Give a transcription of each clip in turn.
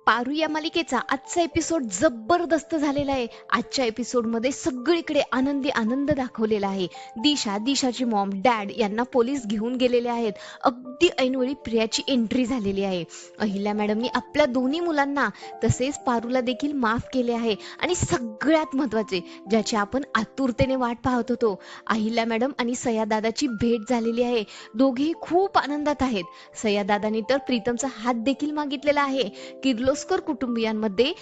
पारू या मालिकेचा आजचा एपिसोड जबरदस्त झालेला आहे. आजच्या एपिसोडमध्ये सगळीकडे आनंदी आनंद दाखवलेला आहे. दिशाची मॉम डॅड यांना पोलीस घेऊन गेलेले आहेत. अगदी ऐनवेळी प्रियाची एंट्री झालेली आहे. अहिल्या मॅडमनी आपल्या दोन्ही मुलांना तसेच पारूला देखील माफ केले आहे. आणि सगळ्यात महत्वाचे, ज्याची आपण आतुरतेने वाट पाहत होतो, अहिल्या मॅडम आणि सयादादाची भेट झालेली आहे. दोघेही खूप आनंदात आहेत. सयादादानी तर प्रीतमचा हात देखील मागितलेला आहे. किर्लोस्कर कुटुंबियांमध्ये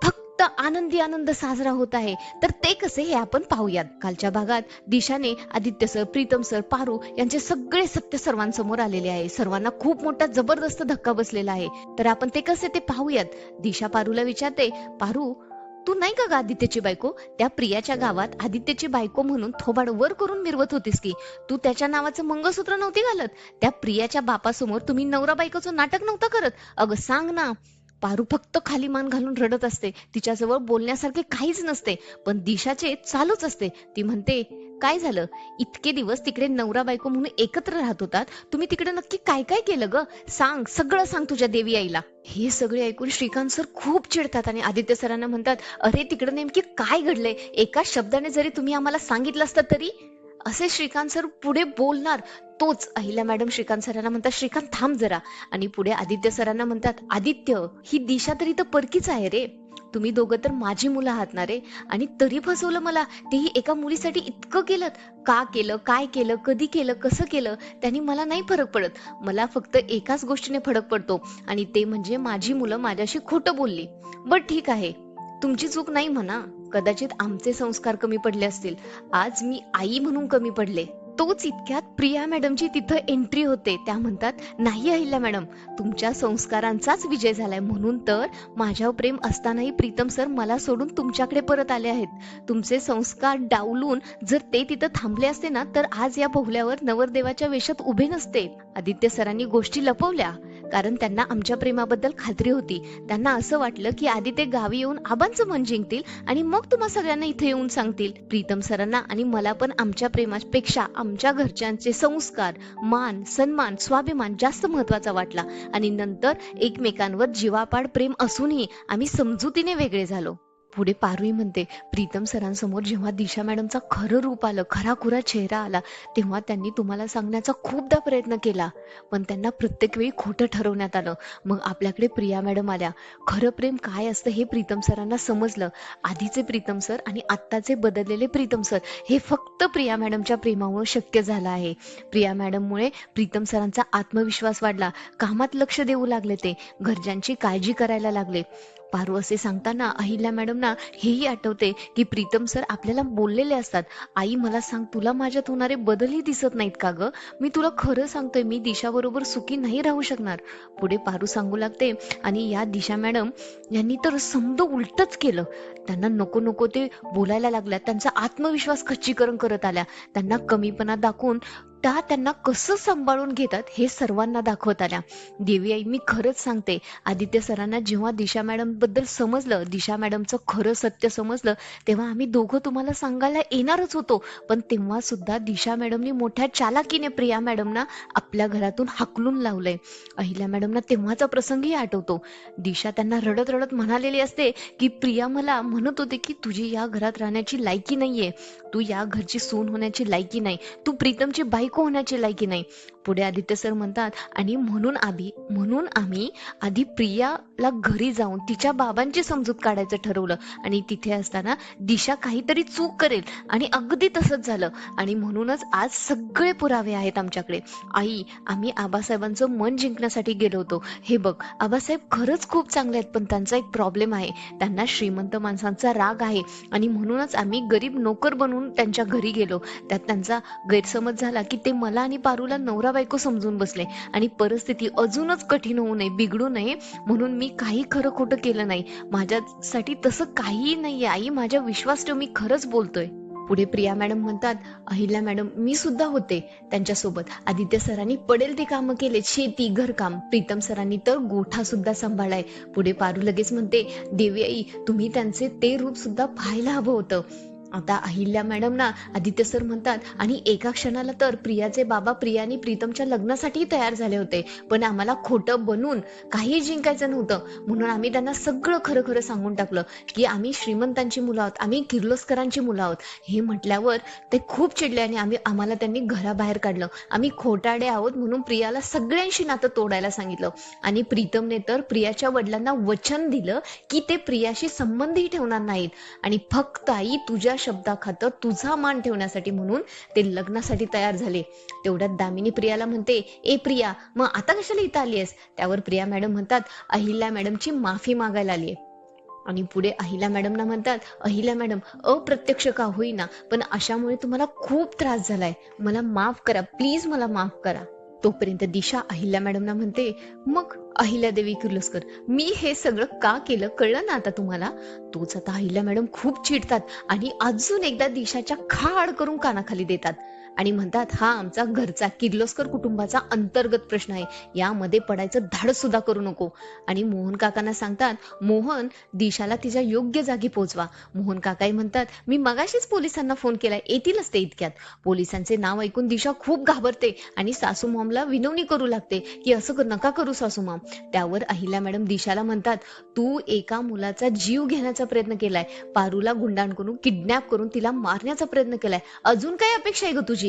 फक्त आनंदी आनंद साजरा होत आहे. तर ते कसे हे आपण पाहूयात. कालच्या भागात दिशाने आदित्य सर, प्रीतम सर, पारू यांचे सगळे सत्य सर्वांसमोर आलेले आहे. सर्वांना खूप मोठा जबरदस्त धक्का बसलेला आहे. तर आपण ते कसे ते पाहूयात. दिशा पारूला विचारते, पारू तू नाही का ग आदित्यची बायको? त्या प्रियाच्या गावात आदित्यची बायको म्हणून थोबाड वर करून मिरवत होतीस की? तू त्याच्या नावाचं मंगळसूत्र नव्हती घालत? त्या प्रियाच्या बापासमोर तुम्ही नवरा बायकोचं नाटक नव्हतं करत? अगं सांग ना. पारू फक्त खाली मान घालून रडत असते. तिच्याजवळ बोलण्यासारखे काहीच नसते. पण दिशाचे चालूच असते. ती म्हणते, काय झालं? इतके दिवस तिकडे नवरा बायको म्हणून एकत्र राहत होतात. तुम्ही तिकडे नक्की काय काय केलं ग? सांग, सगळं सांग तुझ्या देवी आईला. हे सगळे ऐकून श्रीकांत सर खूप चिडतात आणि आदित्य सरांना म्हणतात, अरे तिकडे नेमकी काय घडलंय? एका शब्दाने जरी तुम्ही आम्हाला सांगितलं असतं तरी. असे श्रीकांत सर पुढे बोलणार. तोच अहिल्या मॅडम श्रीकांत सरांना म्हणतात, श्रीकांत थांब जरा. आणि पुढे आदित्य सरांना म्हणतात, आदित्य ही दिशा तरी तर परकीच आहे रे. तुम्ही दोघं तर माझी मुलं आहात ना रे. आणि तरी फसवलं मला. तेही एका मुलीसाठी इतकं केलं. का केलं, काय केलं, कधी केलं, कसं केलं, त्यांनी मला नाही फरक पडत. मला फक्त एकाच गोष्टीने फरक पडतो, आणि ते म्हणजे माझी मुलं माझ्याशी खोटं बोलली. बट ठीक आहे, तुमची चूक नाही म्हणा. कदाचित आमचे संस्कार कमी पडले असतील. आज मी आई म्हणून कमी पडले. तोच इतक्यात प्रिया मॅडमची तिथं एंट्री होते. त्या म्हणतात, नाही अहिल्या मॅडम, तुमच्या संस्कारांचाच विजय झालाय. म्हणून तर माझ्यावर प्रेम असतानाही प्रीतम सर मला सोडून तुमच्याकडे परत आले आहेत. तुमचे संस्कार डावलून जर ते तिथं थांबले असते ना, तर आज या बहुल्यावर नवरदेवाच्या वेशात उभे नसते. आदित्य सरांनी गोष्टी लपवल्या, कारण त्यांना आमच्या प्रेमाबद्दल खात्री होती. त्यांना असं वाटलं की आधी ते गावी येऊन आबांचं मन जिंकतील आणि मग तुम्हा सगळ्यांना इथे येऊन सांगतील. प्रीतम सरांना आणि मला पण आमच्या प्रेमापेक्षा आमच्या घरच्यांचे संस्कार, मान, सन्मान, स्वाभिमान जास्त महत्वाचा वाटला. आणि नंतर एकमेकांवर जीवापाड प्रेम असूनही आम्ही समजुतीने वेगळे झालो. पुढे पारुई म्हणते, प्रीतम सरांसमोर जेव्हा दिशा मॅडमचा खरं रूप आलं, खराखुरा चेहरा आला, तेव्हा त्यांनी तुम्हाला सांगण्याचा खूपदा प्रयत्न केला. पण त्यांना प्रत्येक वेळी खोटं ठरवण्यात आलं. मग आपल्याकडे प्रिया मॅडम आल्या. खरं प्रेम काय असतं हे प्रीतम सरांना समजलं. आधीचे प्रीतम सर आणि आत्ताचे बदललेले प्रीतम सर हे फक्त प्रिया मॅडमच्या प्रेमामुळे शक्य झालं आहे. प्रिया मॅडममुळे प्रीतम सरांचा आत्मविश्वास वाढला. कामात लक्ष देऊ लागले. ते घरच्यांची काळजी करायला लागले. पारू असे सांगताना अहिल्या मॅडमना हेही आठवते की प्रीतम सर आपल्याला बोललेले असतात, आई मला सांग, तुला माझ्यात होणारे बदलही दिसत नाहीत का ग? मी तुला खरं सांगतोय, मी दिशा बरोबर सुखी नाही राहू शकणार. पुढे पारू सांगू लागते, आणि या दिशा मॅडम यांनी तर समज उलटच केलं. त्यांना नको नको ते बोलायला लागल्या. त्यांचा आत्मविश्वास खच्चीकरण करत आल्या. त्यांना कमीपणा दाखवून त्या त्यांना कसं सांभाळून घेतात हे सर्वांना दाखवत आल्या. देवी आई, मी खरंच सांगते, आदित्य सरांना जेव्हा दिशा मॅडम बद्दल समजलं, दिशा मॅडमचं खरं सत्य समजलं, तेव्हा आम्ही दोघं तुम्हाला सांगायला येणारच होतो. पण तेव्हा सुद्धा दिशा मॅडमनी मोठ्या चालाकीने प्रिया मॅडमना आपल्या घरातून हाकलून लावलंय. अहिल्या मॅडमना तेव्हाचा प्रसंगही आठवतो. दिशा त्यांना रडत रडत म्हणालेली असते की प्रिया मला म्हणत होते की तुझी या घरात राहण्याची लायकी नाहीये, तू या घरची सून होण्याची लायकी नाही, तू प्रीतमची बायको होण्याची लायकी नाही. पुढे आदित्य सर म्हणतात, आणि म्हणून आम्ही आधी प्रियाला घरी जाऊन तिच्या बाबांची समजूत काढायचं ठरवलं. आणि तिथे असताना दिशा काहीतरी चूक करेल, आणि अगदी तसंच झालं. आणि म्हणूनच आज सगळे पुरावे आहेत आमच्याकडे. आई, आम्ही आबासाहेबांचं मन जिंकण्यासाठी गेलो होतो. हे बघ, आबासाहेब खरंच खूप चांगले आहेत, पण त्यांचा एक प्रॉब्लेम आहे. त्यांना श्रीमंत माणसांचा राग आहे, आणि म्हणूनच आम्ही गरीब नोकर बनून त्यांच्या घरी गेलो. त्यात त्यांचा गैरसमज झाला की ते मला आणि पारूला नवरा बायको समजून बसले. आणि परिस्थिती अजूनच कठीण होऊ नये, बिघडू नये म्हणून मी काही खरं खोटं केलं नाही. माझ्यासाठी तसं काहीही नाहीये आई, माझ्या विश्वास ठेव, मी खरंच बोलतोय. पुढे प्रिया मॅडम म्हणतात, अहिल्या मॅडम, मी सुद्धा होते त्यांच्यासोबत. आदित्य सरांनी पडेल ते कामं केले, शेती, घरकाम. प्रीतम सरांनी तर गोठा सुद्धा सांभाळलाय. पुढे पारू लगेच म्हणते, देवी आई, तुम्ही त्यांचे ते रूप सुद्धा पाहायला हवं होतं. आता अहिल्या मॅडम ना आदित्य सर म्हणतात, आणि एका क्षणाला तर प्रियाचे बाबा प्रिया आणि प्रीतमच्या लग्नासाठी तयार झाले होते, पण आम्हाला खोटं बनून काही जिंकायचं नव्हतं, म्हणून आम्ही त्यांना सगळं खरं खरं सांगून टाकलं की आम्ही श्रीमंतांची मुलं आहोत, आम्ही किर्लोस्करांची मुलं आहोत. हे म्हटल्यावर ते खूप चिडले आणि आम्हाला त्यांनी घराबाहेर काढलं. आम्ही खोटाडे आहोत म्हणून प्रियाला सगळ्यांशी नातं तोडायला सांगितलं, आणि प्रीतमने तर प्रियाच्या वडिलांना वचन दिलं की ते प्रियाशी संबंधही ठेवणार नाहीत, आणि फक्त आई तुझ्या शब्दाखातर तुझा मान ठेवण्यासाठी म्हणून ते लग्नासाठी तयार झाले. तेवढ्यात दामिनी प्रियाला म्हणते, ए प्रिया, मग आता कशाला इथं आलीयस? त्यावर प्रिया मॅडम म्हणतात, अहिल्या मॅडमची माफी मागायला आलीये. आणि पुढे अहिल्या मॅडमना म्हणतात, अहिल्या मॅडम, अप्रत्यक्ष का होईना पण अशामुळे तुम्हाला खूप त्रास झालाय, मला माफ करा, प्लीज मला माफ करा. तोपर्यंत दिशा अहिल्या मॅडमना म्हणते, मग अहिल्यादेवी किर्लोस्कर, मी हे सगळं का केलं कळलं ना आता तुम्हाला? तोच आता अहिल्या मॅडम खूप चिडतात आणि अजून एकदा दिशाच्या खाड करून कानाखाली देतात आणि म्हणतात, हा आमचा घरचा किर्लोस्कर कुटुंबाचा अंतर्गत प्रश्न आहे, यामध्ये पडायचं धाडस सुद्धा करू नको. आणि मोहन काकांना सांगतात, मोहन, दिशाला तिच्या योग्य जागी पोहोचवा. मोहन काकाही म्हणतात, मी मगाशीच पोलिसांना फोन केलाय, येतीलच ते इतक्यात. पोलिसांचे नाव ऐकून दिशा खूप घाबरते आणि सासू मॉमला विनवणी करू लागते की असं नका करू सासू मॉम. त्यावर अहिल्या मॅडम दिशाला म्हणतात, तू एका मुलाचा जीव घेण्याचा प्रयत्न केलाय, पारूला गुंडांकडून किडनॅप करून तिला मारण्याचा प्रयत्न केलाय, अजून काय अपेक्षा आहे ग तुझी?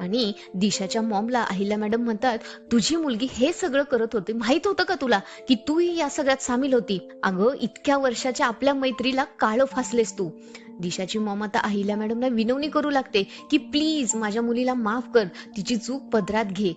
आणि दिशाच्या मॉमला अहिल्या मॅडम म्हणतात, तुझी मुलगी हे सगळं करत होती, माहित होतं का तुला की तूही या सगळ्यात सामील होती? अगं, इतक्या वर्षाच्या आपल्या मैत्रीला काळं फासलेस तू. दिशाची मॉम आता अहिल्या मॅडमला विनवणी करू लागते की प्लीज माझ्या मुलीला माफ कर, तिची चूक पदरात घे.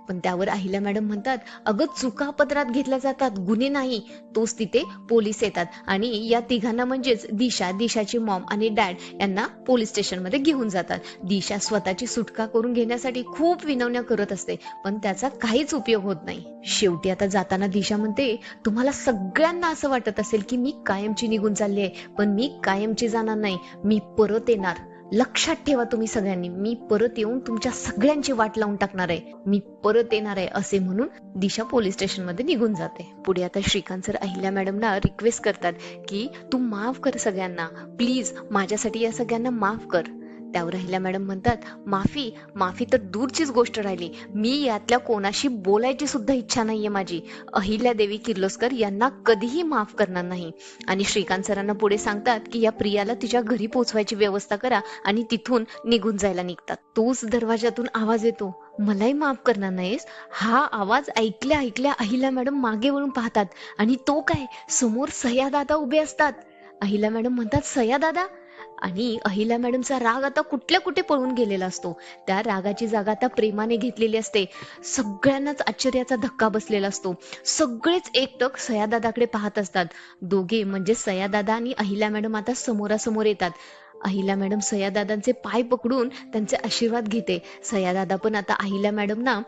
पण त्यावर अहिल्या मॅडम म्हणतात, अगं, चुका पदरात घेतल्या जातात, गुन्हे नाही. तोच तिथे पोलीस येतात आणि या तिघांना म्हणजेच दिशा, दिशाची मॉम आणि डॅड यांना पोलीस स्टेशन मध्ये घेऊन जातात. दिशा स्वतःची सुटका करून घेण्यासाठी खूप विनवण्या करत असते, पण त्याचा काहीच उपयोग होत नाही. शेवटी आता जाताना दिशा म्हणते, तुम्हाला सगळ्यांना असं वाटत असेल की मी कायमची निघून चालली आहे, पण मी कायमची जाणार नाही, मी परत येणार. लक्षात ठेवा तुम्ही सगळ्यांनी, मी परत येऊन तुमच्या सगळ्यांची वाट लावून टाकणार आहे, मी परत येणार आहे, असे म्हणून दिशा पोलीस स्टेशन मध्ये निघून जाते. पुढे आता श्रीकांत सर अहिल्या मॅडमना रिक्वेस्ट करतात की तू माफ कर सगळ्यांना, प्लीज माझ्यासाठी या सगळ्यांना माफ कर. त्यावर अहिल्या मॅडम म्हणतात, माफी माफी तर दूरचीच गोष्ट राहिली, मी यातल्या कोणाशी बोलायची सुद्धा इच्छा नाहीये माझी. अहिल्यादेवी किर्लोस्कर यांना कधीही माफ करणार नाही. आणि श्रीकांत सरांना पुढे सांगतात की या प्रियाला तिच्या घरी पोहोचवायची व्यवस्था करा, आणि तिथून निघून जायला निघतात. तोच दरवाजातून आवाज येतो, मलाही माफ करणार नाहीस? हा आवाज ऐकल्या ऐकल्या अहिल्या मॅडम मागे वळून पाहतात, आणि तो काय, समोर सयादादा उभे असतात. अहिल्या मॅडम म्हणतात, सयादादा? आणि अहिल्या मॅडमचा राग आता कुठल्या कुठे पळून गेलेला असतो, त्या रागाची जागा आता प्रेमाने घेतलेली असते. सगळ्यांनाच आश्चर्याचा धक्का बसलेला असतो. सगळेच एकटक सयादादाकडे पाहत असतात. दोघे म्हणजे सयादादा आणि अहिल्या मॅडम आता समोरासमोर येतात. अहिल्या मॅडम सयादादांचे पाय पकडून त्यांचे आशीर्वाद घेते. सयादादा पण आता अहिल्या मॅडमना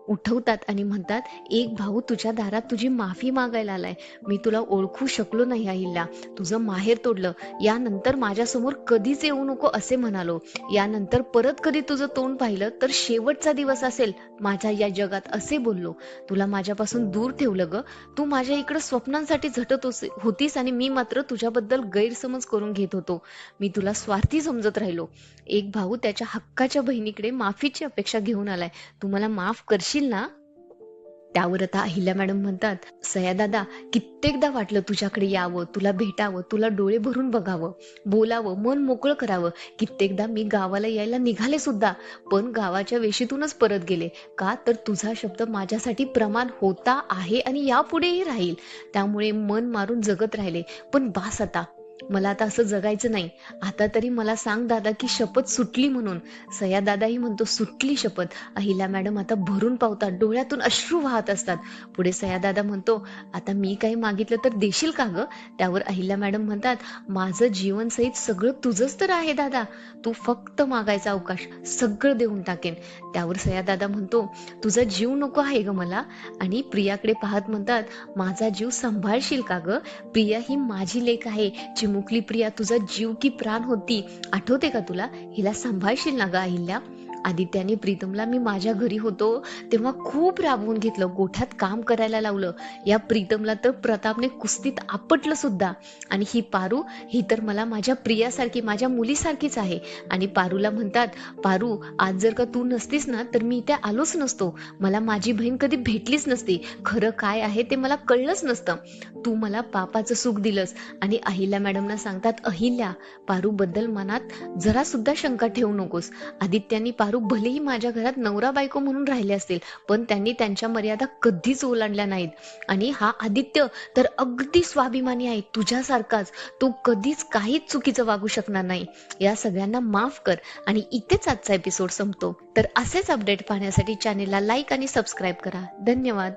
उठवतात आणि म्हणतात, एक भाऊ तुझ्या दारात तुझी माफी मागायला आलाय, मी तुला ओळखू शकलो नाही अहिल्या, तुझं माहेर तोडलं, यानंतर माझ्यासमोर कधीच येऊ नको असे म्हणालो, यानंतर परत कधी तुझं तोंड पाहिलं तर शेवटचा दिवस असेल माझ्या या जगात असे बोललो. तुला माझ्यापासून दूर ठेवलं ग, तू माझ्या इकडे स्वप्नांसाठी झटत होतीस आणि मी मात्र तुझ्याबद्दल गैरसमज करून घेत होतो. मी तुला स्वार्थी समजत राहिलो. एक भाऊ त्याच्या हक्काच्या बहिणीकडे माफीची अपेक्षा घेऊन आलाय, तू मला माफ करशील ना? त्यावर आता अहिल्या मॅडम म्हणतात, सयादादा, कित्येकदा वाटलं तुझ्याकडे यावं, तुला भेटावं, तुला डोळे भरून बघावं, बोलावं, मन मोकळं करावं. कित्येकदा मी गावाला यायला निघाले सुद्धा, पण गावाच्या वेशीतूनच परत गेले. का तर तुझा शब्द माझ्यासाठी प्रमाण होता, आहे आणि यापुढेही राहील. त्यामुळे मन मारून जगत राहिले. पण बास आता, मला आता असं जगायचं नाही. आता तरी मला सांग दादा की शपथ सुटली म्हणून. सयादादाही म्हणतो, सुटली शपथ. अहिल्या मॅडम आता भरून पावतात, डोळ्यातून अश्रू वाहत असतात. पुढे सयादादा म्हणतो, आता मी काही मागितलं तर देशील का ग? त्यावर अहिल्या मॅडम म्हणतात, माझं जीवन सहित सगळं तुझंच तर आहे दादा, तू फक्त मागायचा अवकाश, सगळं देऊन टाकेन. त्यावर सयादादा म्हणतो, तुझा जीव नको आहे ग मला? आणि प्रियाकडे पाहत म्हणतात, माझा जीव सांभाळशील का ग? प्रिया ही माझी लेक आहे, चिमुकली प्रिया तुझा जीव की प्राण होती, आठवते का तुला? हिला सांभाळशील ना ग अहिल्या? आदित्याने प्रीतमला मी माझ्या घरी होतो तेव्हा खूप राबवून घेतलं, गोठ्यात काम करायला लावलं. या प्रीतमला तर प्रतापने कुस्तीत आपटलं सुद्धा. आणि ही पारू, ही तर मला माझ्या प्रियासारखी, माझ्या मुलीसारखीच आहे. आणि पारूला म्हणतात, पारू आज जर का तू नसतीस ना तर मी इथे आलोच नसतो, मला माझी बहीण कधी भेटलीच नसती, खरं काय आहे ते मला कळलंच नसतं, तू मला पापाचं सुख दिलंस. आणि अहिल्या मॅडमना सांगतात, अहिल्या, पारू बद्दल मनात जरा सुद्धा शंका ठेवू नकोस. आदित्यांनी पारू भलेही माझ्या घरात नवरा बायको म्हणून राहिले असतील, पण त्यांनी त्यांच्या मर्यादा कधीच ओलांडल्या नाहीत. आणि हा आदित्य तर अगदी स्वाभिमानी आहे तुझ्यासारखाच, तो कधीच काहीच चुकीचं वागू शकणार नाही. या सगळ्यांना माफ कर. आणि इथेच आजचा एपिसोड संपतो. तर असेच अपडेट पाहण्यासाठी चॅनेलला लाईक आणि सबस्क्राईब करा. धन्यवाद.